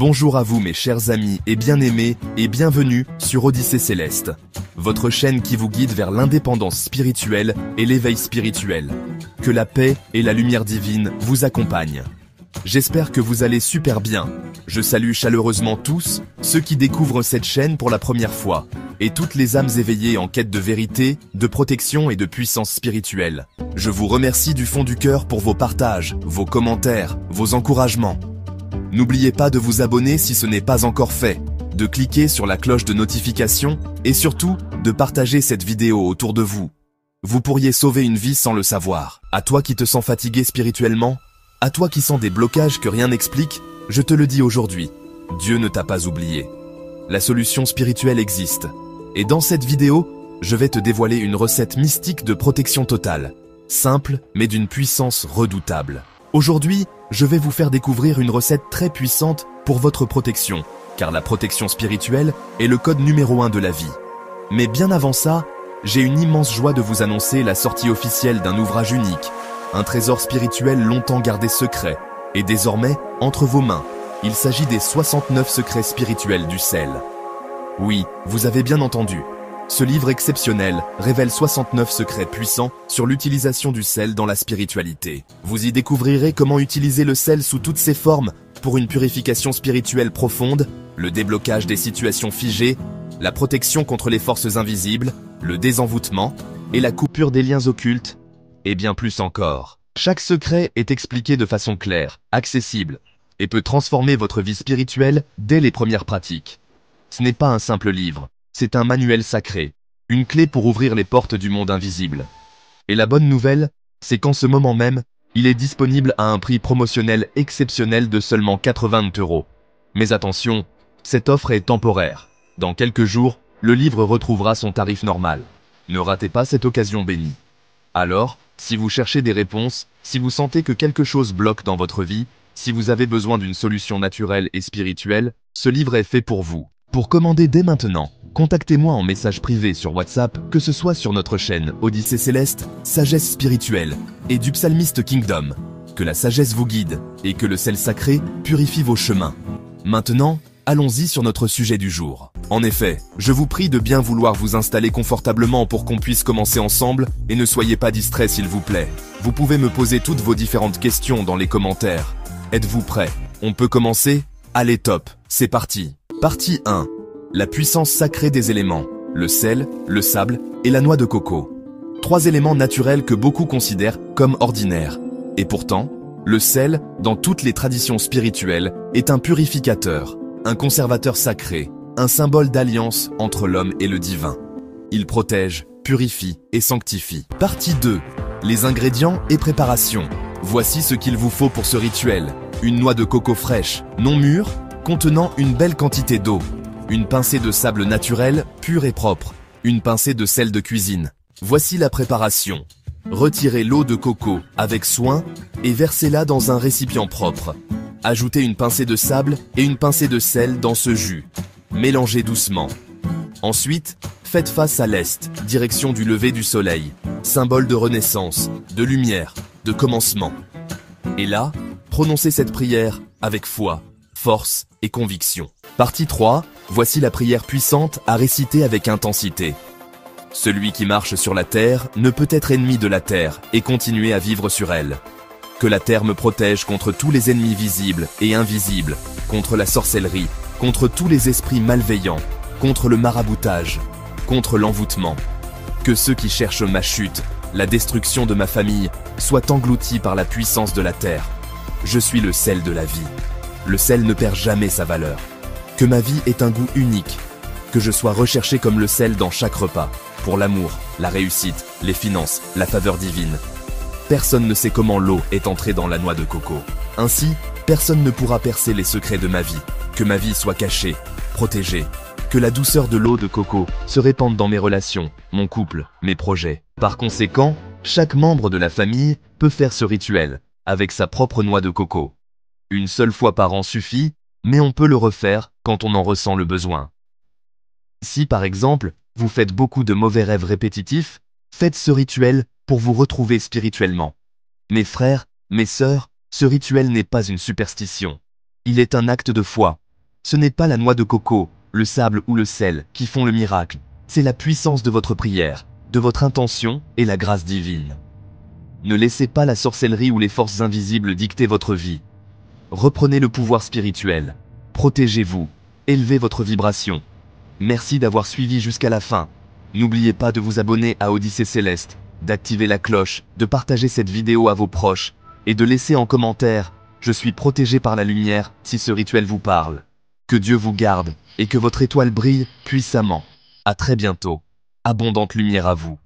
Bonjour à vous mes chers amis et bien-aimés et bienvenue sur Odyssée Céleste, votre chaîne qui vous guide vers l'indépendance spirituelle et l'éveil spirituel. Que la paix et la lumière divine vous accompagnent. J'espère que vous allez super bien. Je salue chaleureusement tous ceux qui découvrent cette chaîne pour la première fois et toutes les âmes éveillées en quête de vérité, de protection et de puissance spirituelle. Je vous remercie du fond du cœur pour vos partages, vos commentaires, vos encouragements. N'oubliez pas de vous abonner si ce n'est pas encore fait, de cliquer sur la cloche de notification et surtout de partager cette vidéo autour de vous. Vous pourriez sauver une vie sans le savoir. À toi qui te sens fatigué spirituellement, à toi qui sens des blocages que rien n'explique, je te le dis aujourd'hui, Dieu ne t'a pas oublié. La solution spirituelle existe. Et dans cette vidéo, je vais te dévoiler une recette mystique de protection totale. Simple, mais d'une puissance redoutable. Aujourd'hui, je vais vous faire découvrir une recette très puissante pour votre protection, car la protection spirituelle est le code numéro 1 de la vie. Mais bien avant ça, j'ai une immense joie de vous annoncer la sortie officielle d'un ouvrage unique, un trésor spirituel longtemps gardé secret, et désormais entre vos mains. Il s'agit des 69 secrets spirituels du sel. Oui, vous avez bien entendu. Ce livre exceptionnel révèle 69 secrets puissants sur l'utilisation du sel dans la spiritualité. Vous y découvrirez comment utiliser le sel sous toutes ses formes pour une purification spirituelle profonde, le déblocage des situations figées, la protection contre les forces invisibles, le désenvoûtement et la coupure des liens occultes, et bien plus encore. Chaque secret est expliqué de façon claire, accessible, et peut transformer votre vie spirituelle dès les premières pratiques. Ce n'est pas un simple livre, c'est un manuel sacré, une clé pour ouvrir les portes du monde invisible. Et la bonne nouvelle, c'est qu'en ce moment même, il est disponible à un prix promotionnel exceptionnel de seulement 80 €. Mais attention, cette offre est temporaire. Dans quelques jours, le livre retrouvera son tarif normal. Ne ratez pas cette occasion bénie. Alors, si vous cherchez des réponses, si vous sentez que quelque chose bloque dans votre vie, si vous avez besoin d'une solution naturelle et spirituelle, ce livre est fait pour vous. Pour commander dès maintenant, contactez-moi en message privé sur WhatsApp, que ce soit sur notre chaîne Odyssée Céleste, Sagesse Spirituelle et du Psalmiste Kingdom. Que la sagesse vous guide et que le sel sacré purifie vos chemins. Maintenant, allons-y sur notre sujet du jour. En effet, je vous prie de bien vouloir vous installer confortablement pour qu'on puisse commencer ensemble et ne soyez pas distraits s'il vous plaît. Vous pouvez me poser toutes vos différentes questions dans les commentaires. Êtes-vous prêts? On peut commencer? Allez top, c'est parti. Partie 1. La puissance sacrée des éléments. Le sel, le sable et la noix de coco. 3 éléments naturels que beaucoup considèrent comme ordinaires. Et pourtant, le sel, dans toutes les traditions spirituelles, est un purificateur, un conservateur sacré, un symbole d'alliance entre l'homme et le divin. Il protège, purifie et sanctifie. Partie 2. Les ingrédients et préparations. Voici ce qu'il vous faut pour ce rituel. Une noix de coco fraîche, non mûre, contenant une belle quantité d'eau. Une pincée de sable naturel, pur et propre. Une pincée de sel de cuisine. Voici la préparation. Retirez l'eau de coco avec soin et versez-la dans un récipient propre. Ajoutez une pincée de sable et une pincée de sel dans ce jus. Mélangez doucement. Ensuite, faites face à l'est, direction du lever du soleil, symbole de renaissance, de lumière, de commencement. Et là, prononcez cette prière avec foi, force et conviction. Partie 3, voici la prière puissante à réciter avec intensité. Celui qui marche sur la terre ne peut être ennemi de la terre et continuer à vivre sur elle. Que la terre me protège contre tous les ennemis visibles et invisibles, contre la sorcellerie, contre tous les esprits malveillants, contre le maraboutage, contre l'envoûtement. Que ceux qui cherchent ma chute, la destruction de ma famille, soient engloutis par la puissance de la terre. Je suis le sel de la vie. Le sel ne perd jamais sa valeur. Que ma vie ait un goût unique. Que je sois recherché comme le sel dans chaque repas, pour l'amour, la réussite, les finances, la faveur divine. Personne ne sait comment l'eau est entrée dans la noix de coco. Ainsi, personne ne pourra percer les secrets de ma vie. Que ma vie soit cachée, protégée. Que la douceur de l'eau de coco se répande dans mes relations, mon couple, mes projets. Par conséquent, chaque membre de la famille peut faire ce rituel, avec sa propre noix de coco. Une seule fois par an suffit, mais on peut le refaire quand on en ressent le besoin. Si par exemple, vous faites beaucoup de mauvais rêves répétitifs, faites ce rituel pour vous retrouver spirituellement. Mes frères, mes sœurs, ce rituel n'est pas une superstition. Il est un acte de foi, Ce n'est pas la noix de coco, le sable ou le sel qui font le miracle. C'est la puissance de votre prière, de votre intention et la grâce divine. Ne laissez pas la sorcellerie ou les forces invisibles dicter votre vie. Reprenez le pouvoir spirituel. Protégez-vous. Élevez votre vibration. Merci d'avoir suivi jusqu'à la fin. N'oubliez pas de vous abonner à Odyssée Céleste, d'activer la cloche, de partager cette vidéo à vos proches, et de laisser en commentaire « Je suis protégé par la lumière » si ce rituel vous parle. Que Dieu vous garde, et que votre étoile brille puissamment. À très bientôt. Abondante lumière à vous.